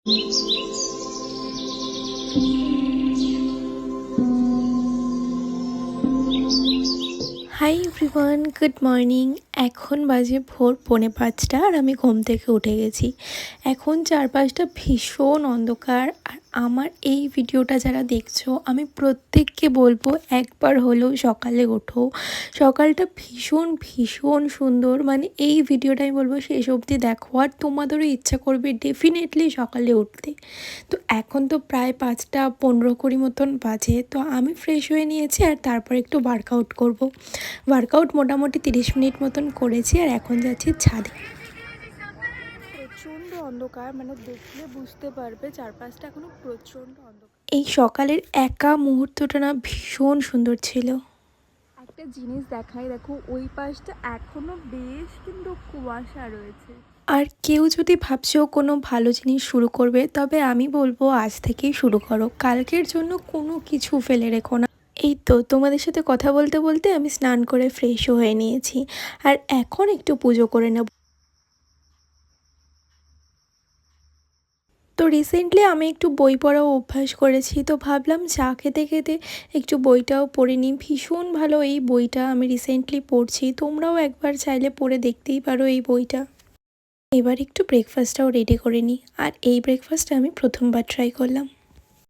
Hi everyone, good morning. এখন বাজে ভোর 4:45 আর আমি ঘুম থেকে উঠে গেছি। এখন চারপাশটা ভীষণ অন্ধকার। আর আমার এই ভিডিওটা যারা দেখছো, আমি প্রত্যেককে বলবো একবার হলেও সকালে ওঠো। সকালটা ভীষণ ভীষণ সুন্দর, মানে এই ভিডিওটা আমি বলবো শেষ অবধি দেখো, আর তোমাদেরও ইচ্ছা করবে ডেফিনেটলি সকালে উঠতে। তো এখন তো প্রায় 5:15-20 মতন বাজে। তো আমি ফ্রেশ হয়ে নিয়েছি আর তারপর একটু ওয়ার্কআউট করব। ওয়ার্কআউট মোটামুটি 30 মিনিট মতন করেছি আর এখন যাচ্ছি ছাদে। প্রচণ্ড অন্ধকার, মানে দেখলে বুঝতে পারবে চারপাশটা এখনো প্রচণ্ড অন্ধকার। এই সকালের একা মুহূর্তটা না ভীষণ সুন্দর ছিল। একটা জিনিস দেখাই, দেখো ওই পাশটা এখনো বেশ কিন্তু কুয়াশা রয়েছে। আর কেউ যদি ভাবছো কোনো ভালো জিনিস শুরু করবে, তবে আমি বলবো আজ থেকেই শুরু করো, কালকের জন্য কোনো কিছু ফেলে রেখো না। এই তো তোমাদের সাথে কথা বলতে বলতে আমি স্নান করে ফ্রেশও হয়ে নিয়েছি আর এখন একটু পুজো করে নেব। তো রিসেন্টলি আমি একটু বই পড়াও অভ্যাস করেছি, তো ভাবলাম চা খেতে খেতে একটু বইটাও পড়ে নিই। ভীষণ ভালো এই বইটা, আমি রিসেন্টলি পড়ছি, তোমরাও একবার চাইলে পড়ে দেখতেই পারো এই বইটা। এবার একটু ব্রেকফাস্টটাও রেডি করে নিই, আর এই ব্রেকফাস্টটা আমি প্রথমবার ট্রাই করলাম।